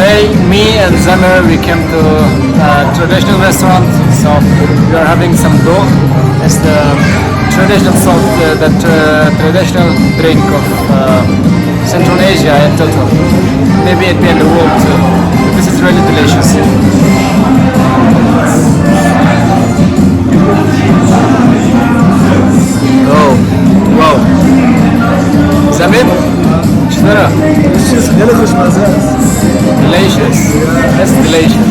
Today, me and Zamer, we came to a traditional restaurant, so we are having some do. It's the traditional salt, traditional drink of Central Asia in total. Maybe it be in the world too. This is really delicious. Oh, wow. Zamer, شترى. Delicious. That's delicious.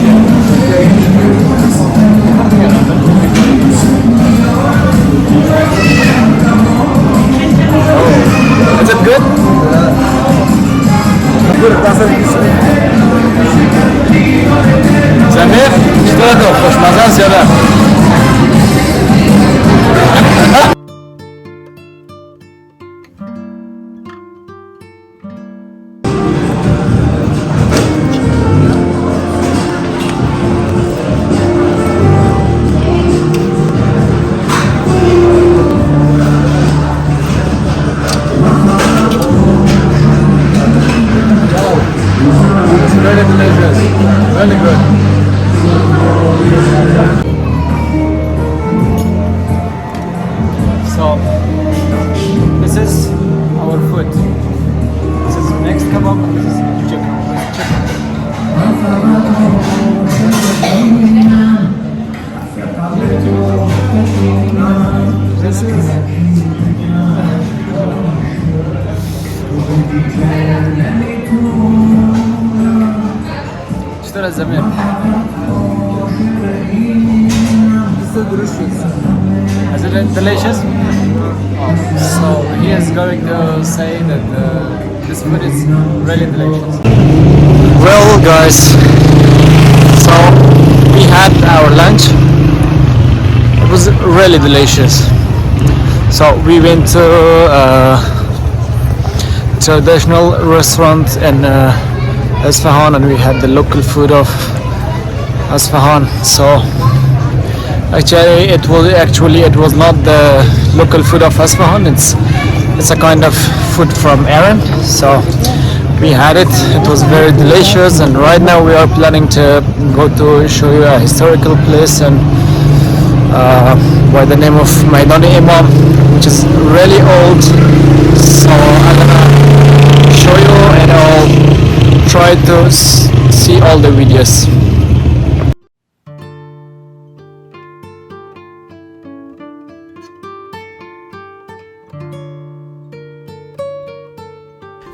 Oh, is it good? Zamir, что это? Пошмазан зяда. Really delicious. Really good. So, this is our food. This is next kebab. This is chicken. This is. Shtura Zamir. Is it delicious? So he is going to say that this food is really delicious. Well guys, so we had our lunch. It was really delicious. So we went to a traditional restaurant in Esfahan, and we had the local food of Esfahan. So actually it was not the local food of Esfahan. It's a kind of food from Iran. So we had it. It was very delicious, and right now we are planning to go to show you a historical place and by the name of Maidan Imam, which is really old. So I'm gonna show you and I'll try to see all the videos.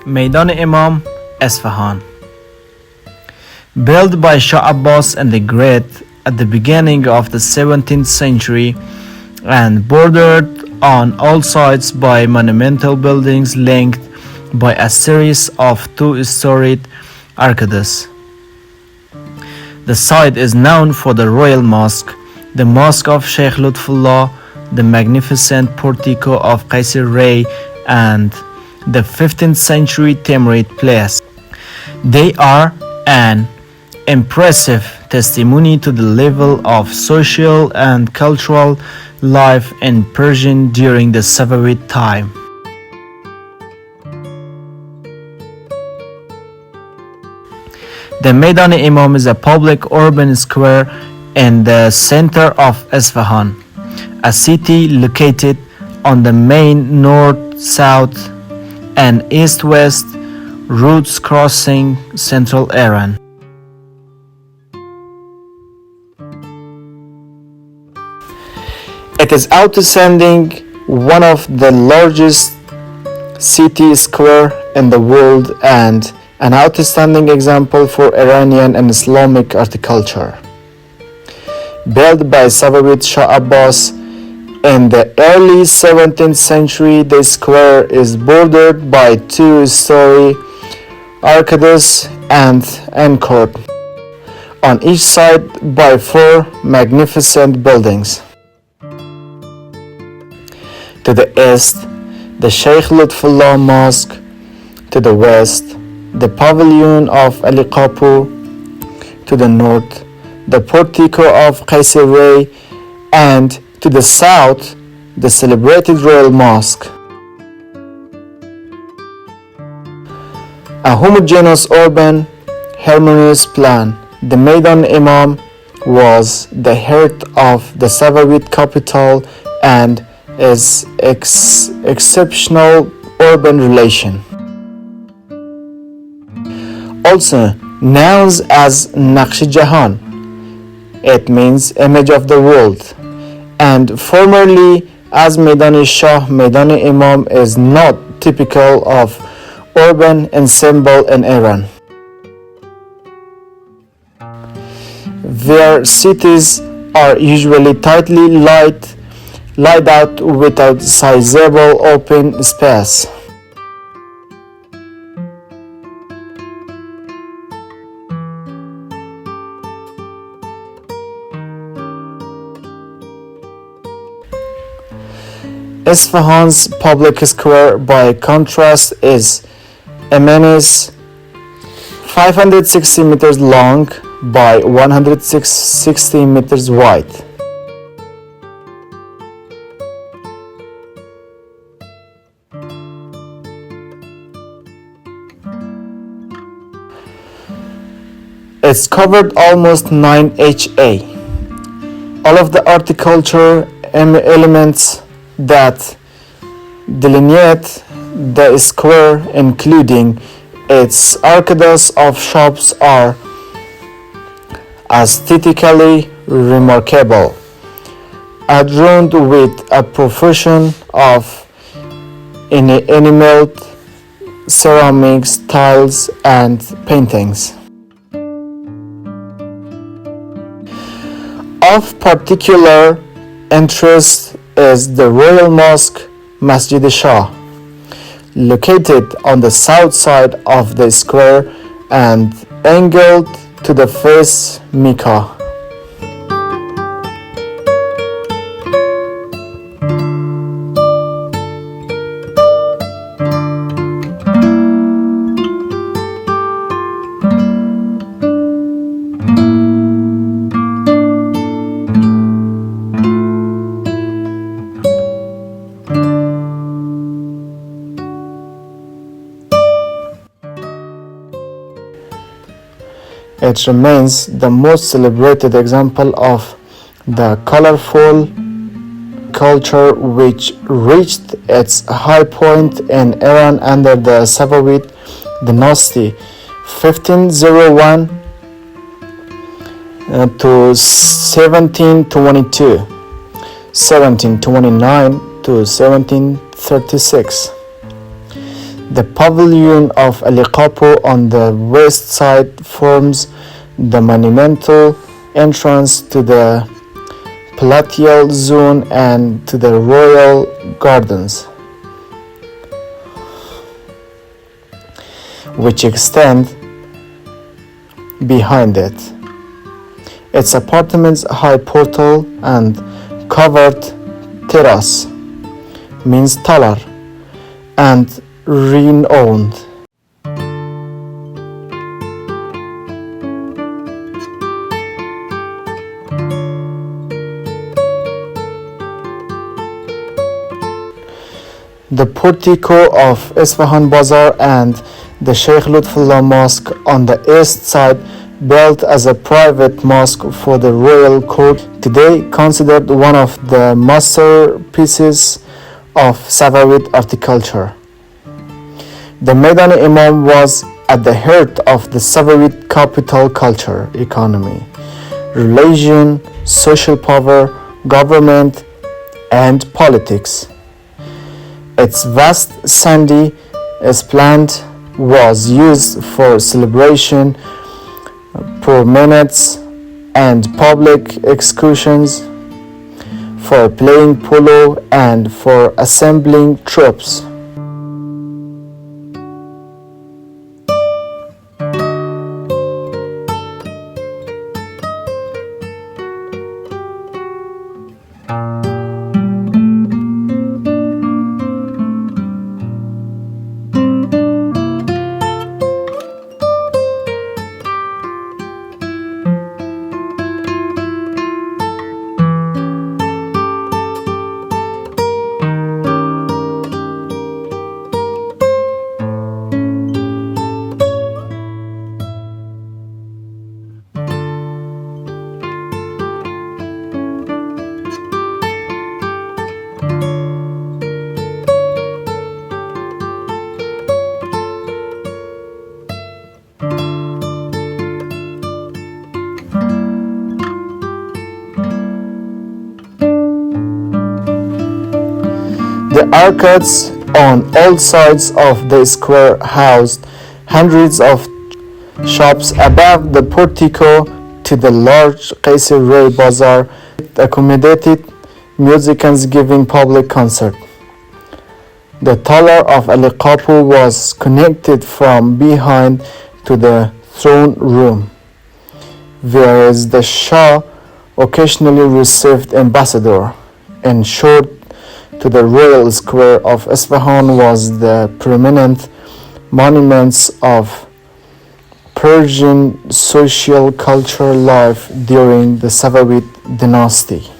Maidan Imam, Esfahan. Built by Shah Abbas and the Great at the beginning of the 17th century and bordered on all sides by monumental buildings linked by a series of two-storied arcades. The site is known for the Royal Mosque, the Mosque of Sheikh Lutfullah, the magnificent portico of Qaisar Ray, and the 15th century Timurid Palace. They are an impressive testimony to the level of social and cultural life in Persian during the Safavid time. The Maidan Imam is a public urban square in the center of Esfahan, a city located on the main north-south and east-west routes crossing central Iran. It is outstanding, one of the largest city square in the world and an outstanding example for Iranian and Islamic horticulture. Built by Safavid Shah Abbas in the early 17th century, the square is bordered by two-story arcades and anchored on each side by four magnificent buildings. To the east, the Sheikh Lutfullah Mosque. To the west, the pavilion of Ali Qapu. To the north, the portico of Qaisar Ray, and to the south, the celebrated Royal Mosque. A homogeneous urban harmonious plan. The Maidan Imam was the heart of the Safavid capital and its exceptional urban relation. Also known as Naqsh Jahan, it means image of the world, and formerly as Maidan-e-Shah, Maidan-e-Imam is not typical of urban ensemble in Iran. Their cities are usually tightly laid out without sizable open space. Esfahan's public square, by contrast, is immense, 560 meters long by 160 meters wide. It's covered almost 9 ha. All of the horticulture elements that delineate the square, including its arcades of shops, are aesthetically remarkable, adorned with a profusion of enameled ceramics, tiles, and paintings. Of particular interest is the Royal Mosque Masjid Shah, located on the south side of the square and angled to the face Mecca. It remains the most celebrated example of the colorful culture which reached its high point in Iran under the Safavid dynasty 1501 to 1722, 1729 to 1736. The pavilion of Ali Qapo on the west side forms the monumental entrance to the palatial zone and to the royal gardens, which extend behind it. Its apartments, high portal, and covered terrace means taller and renowned. The portico of Esfahan Bazaar and the Sheikh Lutfullah Mosque on the east side, built as a private mosque for the royal court, today considered one of the masterpieces of Safavid horticulture. The Maidan Imam was at the heart of the Safavid capital culture, economy, religion, social power, government, and politics. Its vast sandy esplanade was used for celebration, promenades, and public excursions, for playing polo, and for assembling troops. The arcades on all sides of the square housed hundreds of shops above the portico to the large Qaisar Ray Bazaar accommodated musicians giving public concerts. The Talar of Ali Qapu was connected from behind to the throne room, whereas the Shah occasionally received ambassadors. And short to the royal square of Esfahan was the prominent monuments of Persian social cultural life during the Safavid dynasty.